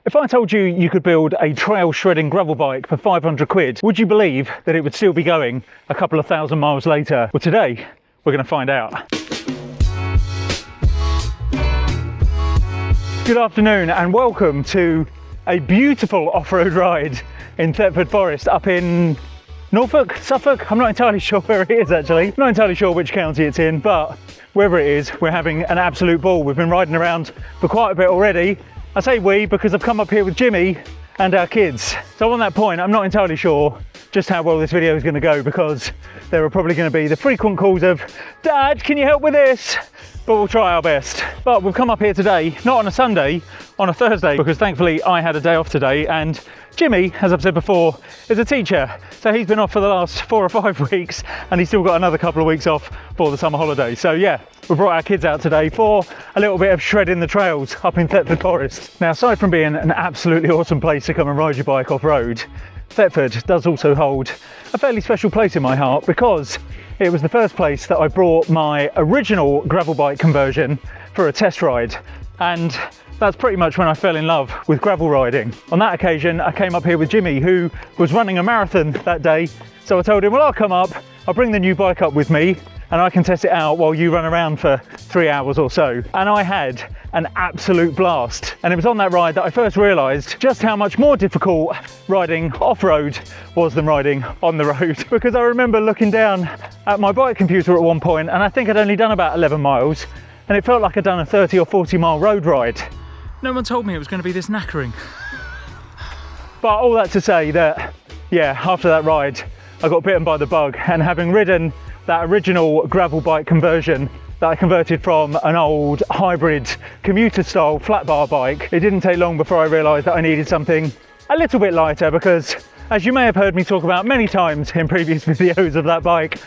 If I told you you could build a trail shredding gravel bike for 500 quid, would you believe that it would still be going a couple of thousand miles later? Well, today we're going to find out. Good afternoon and welcome to a beautiful off-road ride in Thetford Forest up in Norfolk, Suffolk. I'm not entirely sure where it is actually. Not entirely sure which county it's in, but wherever it is, we're having an absolute ball. We've been riding around for quite a bit already. I say we because I've come up here with Jimmy and our kids. So on that point, I'm not entirely sure just how well this video is going to go, because there are probably going to be the frequent calls of, "Dad, can you help with this?" But we'll try our best. But we've come up here today, not on a Sunday, on a Thursday, because thankfully I had a day off today, and Jimmy, as I've said before, is a teacher. So he's been off for the last 4 or 5 weeks, and he's still got another couple of weeks off for the summer holidays. So yeah, we brought our kids out today for a little bit of shredding the trails up in Thetford Forest. Now, aside from being an absolutely awesome place to come and ride your bike off-road, Thetford does also hold a fairly special place in my heart, because it was the first place that I brought my original gravel bike conversion for a test ride. And that's pretty much when I fell in love with gravel riding. On that occasion, I came up here with Jimmy, who was running a marathon that day. So I told him, well, I'll come up, I'll bring the new bike up with me, and I can test it out while you run around for 3 hours or so. And I had an absolute blast. And it was on that ride that I first realised just how much more difficult riding off-road was than riding on the road. Because I remember looking down at my bike computer at one point, and I think I'd only done about 11 miles, and it felt like I'd done a 30 or 40 mile road ride. No one told me it was going to be this knackering. But all that to say that, yeah, after that ride, I got bitten by the bug, and having ridden that original gravel bike conversion that I converted from an old hybrid commuter style flat bar bike, it didn't take long before I realised that I needed something a little bit lighter, because as you may have heard me talk about many times in previous videos of that bike,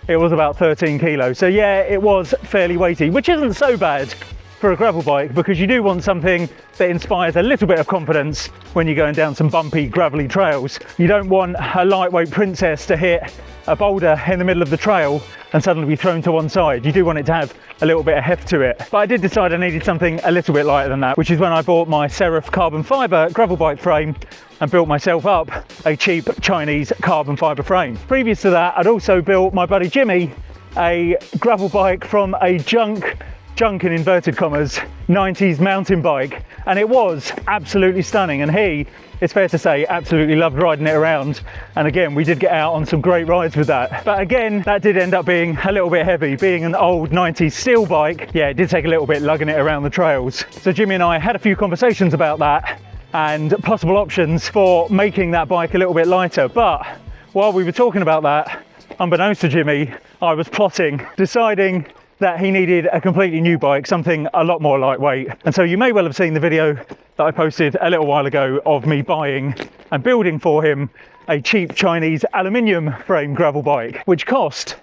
it was about 13 kilos. So yeah, it was fairly weighty, which isn't so bad for a gravel bike, because you do want something that inspires a little bit of confidence when you're going down some bumpy, gravelly trails. You don't want a lightweight princess to hit a boulder in the middle of the trail and suddenly be thrown to one side. You do want it to have a little bit of heft to it. But I did decide I needed something a little bit lighter than that, which is when I bought my Seraph carbon fibre gravel bike frame and built myself up a cheap Chinese carbon fibre frame. Previous to that, I'd also built my buddy Jimmy a gravel bike from a junk in inverted commas 90s mountain bike, and it was absolutely stunning, and he, it's fair to say, absolutely loved riding it around. And again, we did get out on some great rides with that, but again, that did end up being a little bit heavy. Being an old 90s steel bike, yeah, it did take a little bit lugging it around the trails. So Jimmy and I had a few conversations about that and possible options for making that bike a little bit lighter. But while we were talking about that, unbeknownst to Jimmy, I was plotting, deciding that he needed a completely new bike, something a lot more lightweight. And so you may well have seen the video that I posted a little while ago of me buying and building for him a cheap Chinese aluminium frame gravel bike, which cost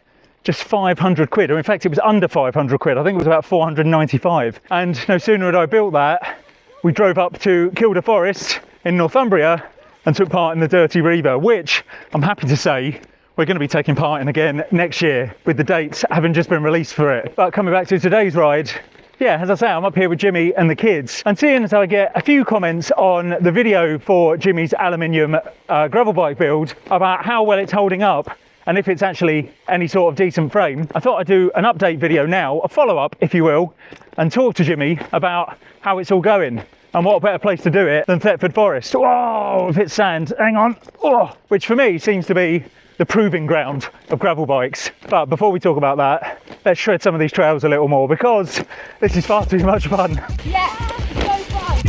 just 500 quid, or in fact it was under 500 quid. I think it was about 495. And no sooner had I built that, we drove up to Kilda Forest in Northumbria and took part in the Dirty Reaver, which I'm happy to say we're going to be taking part in again next year, with the dates having just been released for it. But coming back to today's ride, yeah, as I say, I'm up here with Jimmy and the kids, and seeing as I get a few comments on the video for Jimmy's aluminium gravel bike build about how well it's holding up and if it's actually any sort of decent frame, I thought I'd do an update video now, a follow-up if you will, and talk to Jimmy about how it's all going. And what a better place to do it than Thetford Forest. Oh, if it's sand, hang on. Oh, which for me seems to be the proving ground of gravel bikes. But before we talk about that, let's shred some of these trails a little more, because this is far too much fun. Yeah, so fun.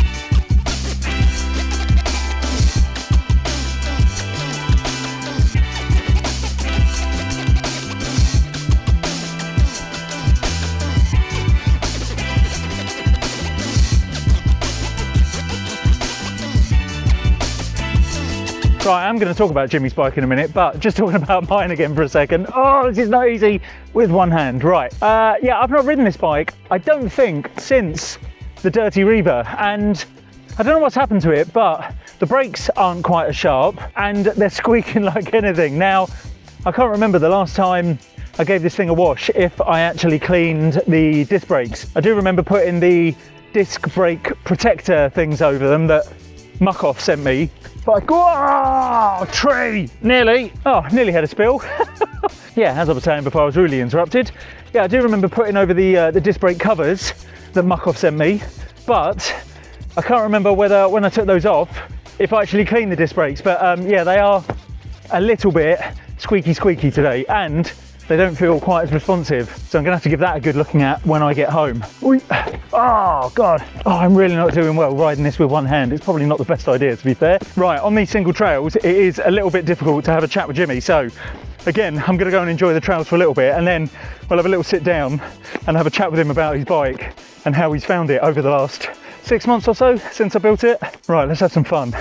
Right, I'm going to talk about Jimmy's bike in a minute, but just talking about mine again for a second. Oh, this is not easy with one hand. Right, yeah, I've not ridden this bike, I don't think, since the Dirty Reaver, and I don't know what's happened to it, but the brakes aren't quite as sharp and they're squeaking like anything. Now, I can't remember the last time I gave this thing a wash, if I actually cleaned the disc brakes. I do remember putting the disc brake protector things over them that Muck-Off sent me. But oh, tree! Nearly. Oh, nearly had a spill. Yeah, as I was saying before I was really interrupted. Yeah, I do remember putting over the disc brake covers that Muck-Off sent me, but I can't remember whether when I took those off, if I actually cleaned the disc brakes. But yeah, they are a little bit squeaky today, and they don't feel quite as responsive. So I'm gonna have to give that a good looking at when I get home. Oh God, oh, I'm really not doing well riding this with one hand. It's probably not the best idea, to be fair. Right, on these single trails, it is a little bit difficult to have a chat with Jimmy. So again, I'm gonna go and enjoy the trails for a little bit, and then we'll have a little sit down and have a chat with him about his bike and how he's found it over the last 6 months or so since I built it. Right, let's have some fun.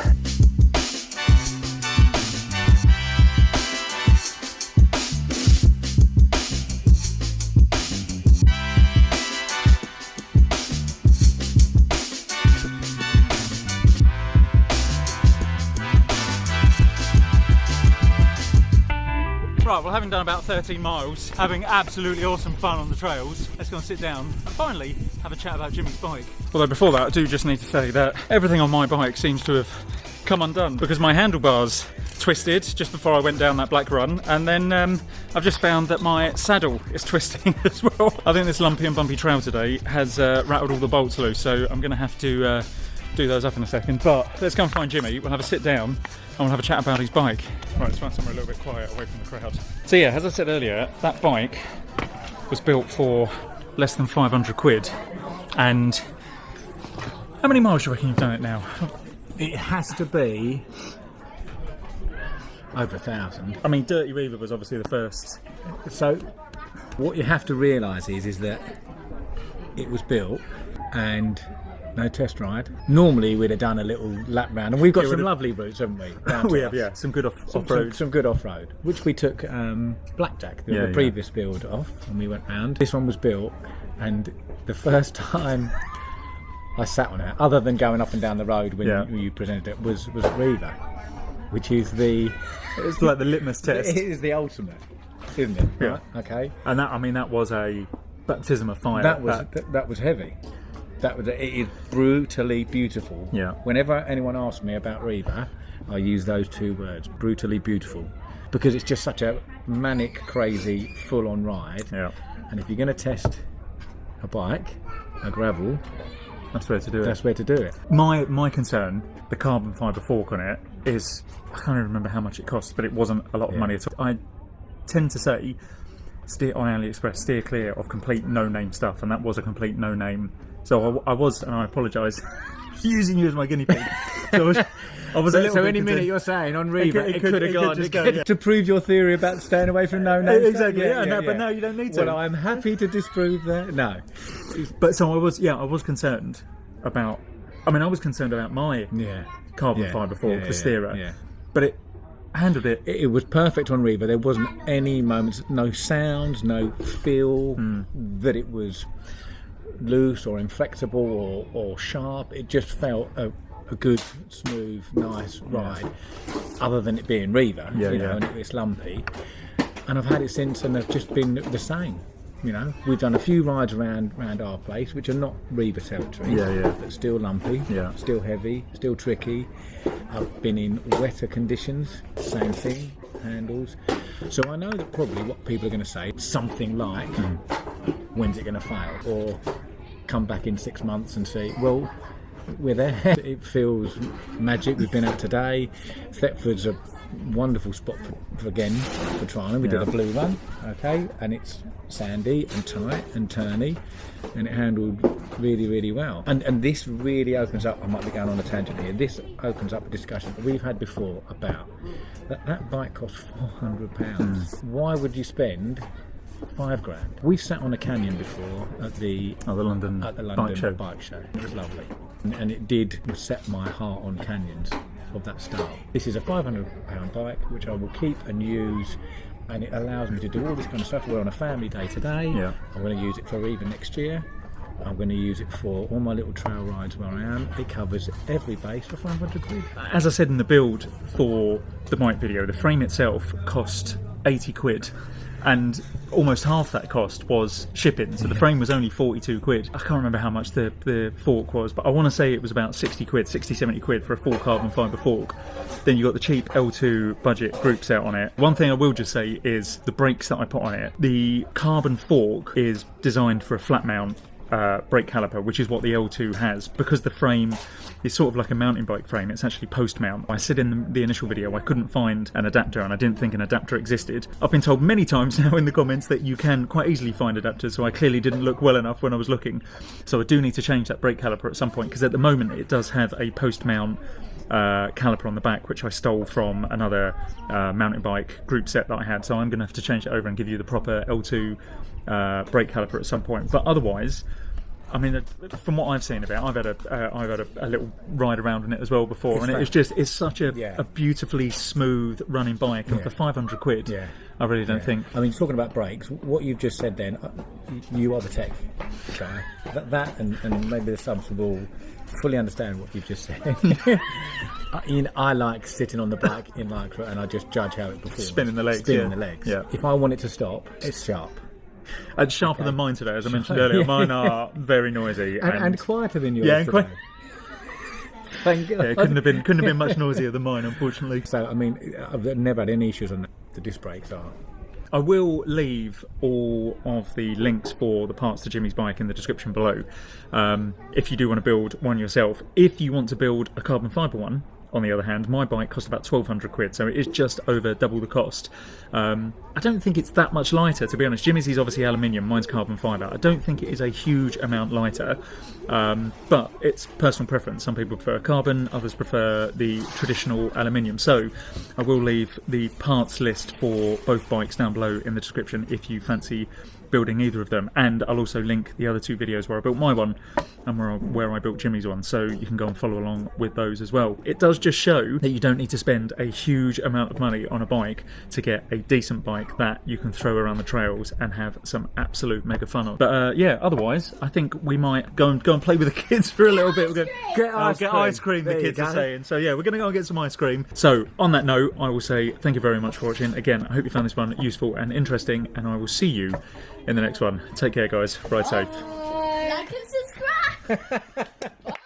Right, well, having done about 13 miles, having absolutely awesome fun on the trails, let's go and sit down and finally have a chat about Jimmy's bike. Although before that, I do just need to say that everything on my bike seems to have come undone because my handlebars twisted just before I went down that black run, and then I've just found that my saddle is twisting as well. I think this lumpy and bumpy trail today has rattled all the bolts loose, so I'm going to have to do those up in a second. But let's go and find Jimmy, we'll have a sit down and we'll have a chat about his bike. Right, let's find somewhere a little bit quiet away from the crowd. So yeah, as I said earlier, that bike was built for less than 500 quid. And how many miles do you reckon you've done it now? It has to be over 1,000. I mean, Dirty Reaver was obviously the first. So what you have to realise is that it was built and no test ride. Normally we'd have done a little lap round, and we've got some lovely routes, haven't we? We have, yeah, some good off-road. Some good off-road, which we took Blackjack, the previous build off, and we went round. This one was built, and the first time I sat on it, other than going up and down the road when you presented it, was Reaver, which is it's like the litmus test. It is the ultimate, isn't it? Yeah. Right? Okay. And that, I mean, that was a baptism of fire. That was heavy. It is brutally beautiful. Yeah. Whenever anyone asks me about Reaver, I use those two words, brutally beautiful, because it's just such a manic, crazy, full-on ride. Yeah. And if you're going to test a bike, a gravel, that's where to do it. That's where to do it. My concern, the carbon fibre fork on it, is I can't even remember how much it cost, but it wasn't a lot of money at all. I tend to say steer on AliExpress, steer clear of complete no-name stuff, and that was a complete no-name. So I was, and I apologise, using you as my guinea pig. So I was a little so bit any minute you're saying on Reaver, it could have gone. Yeah. To prove your theory about staying away from no-name. Exactly. But now you don't need to. Well, I'm happy to disprove that. No. But so I was concerned about. I mean, I was concerned about my carbon fibre fork, the steerer. Yeah. But it handled it. It was perfect on Reaver. There wasn't any moments, no sounds, no feel that it was loose or inflexible or sharp. It just felt a good, smooth, nice ride, other than it being Reaver, you know, and it's lumpy. And I've had it since, and they've just been the same. You know, we've done a few rides around our place, which are not Reaver territory, but still lumpy, still heavy, still tricky. I've been in wetter conditions, same thing, handles. So I know that probably what people are going to say, something like, when's it going to fail? Or come back in 6 months and say, well, we're there. It feels magic. We've been out today. Thetford's a wonderful spot for trialing. We did a blue run, okay, and it's sandy and tight and turny, and it handled really, really well. And this really opens up, I might be going on a tangent here, this opens up a discussion that we've had before about that bike costs £400. Why would you spend £5,000? We've sat on a canyon before at the London bike show. It was lovely, and it did set my heart on canyons of that style. This is a £500 bike which I will keep and use, and it allows me to do all this kind of stuff. We're on a family day today. I'm going to use it for even next year. I'm going to use it for all my little trail rides where I am. It covers every base for 500 quid. As I said in the build for the bike video, the frame itself cost 80 quid. and almost half that cost was shipping. So the frame was only 42 quid. I can't remember how much the fork was, but I want to say it was about 60 quid, 60, 70 quid for a full carbon fibre fork. Then you got the cheap L2 budget group set on it. One thing I will just say is the brakes that I put on it. The carbon fork is designed for a flat mount brake caliper, which is what the L2 has. Because the frame is sort of like a mountain bike frame, it's actually post mount. I said in the initial video I couldn't find an adapter, and I didn't think an adapter existed. I've been told many times now in the comments that you can quite easily find adapters, so I clearly didn't look well enough when I was looking. So I do need to change that brake caliper at some point, because at the moment it does have a post mount caliper on the back, which I stole from another mountain bike group set that I had. So I'm going to have to change it over and give you the proper L2 brake caliper at some point. But otherwise, I mean, from what I've seen of it, I've had a little ride around in it as well before, and it's such a beautifully smooth running bike, and for 500 quid, I really don't think. I mean, talking about brakes, what you've just said then, you are the tech guy. That and maybe the subs will fully understand what you've just said. I like sitting on the bike in Lycra, and I just judge how it performs. Spinning the legs. Yeah. If I want it to stop, it's sharp. And sharper than mine today, as I mentioned earlier. Mine are very noisy and quieter than yours. Yeah, today. Thank God. Yeah, it couldn't have been much noisier than mine, unfortunately. So I mean, I've never had any issues on the disc brakes. I will leave all of the links for the parts to Jimmy's bike in the description below. If you do want to build one yourself. If you want to build a carbon fibre one, on the other hand, my bike cost about 1,200 quid, so it is just over double the cost. I don't think it's that much lighter, to be honest. Jimmy's is obviously aluminium, mine's carbon fibre. I don't think it is a huge amount lighter, but it's personal preference. Some people prefer carbon, others prefer the traditional aluminium. So I will leave the parts list for both bikes down below in the description if you fancy building either of them, and I'll also link the other two videos where I built my one and where I built Jimmy's one, so you can go and follow along with those as well. It does just show that you don't need to spend a huge amount of money on a bike to get a decent bike that you can throw around the trails and have some absolute mega fun on. But yeah, otherwise I think we might go and play with the kids for a little bit. We're going to get ice cream, the kids are saying. So yeah, we're going to go and get some ice cream. So on that note, I will say thank you very much for watching. Again, I hope you found this one useful and interesting, and I will see you in the next one. Take care, guys. Ride safe. Like and subscribe.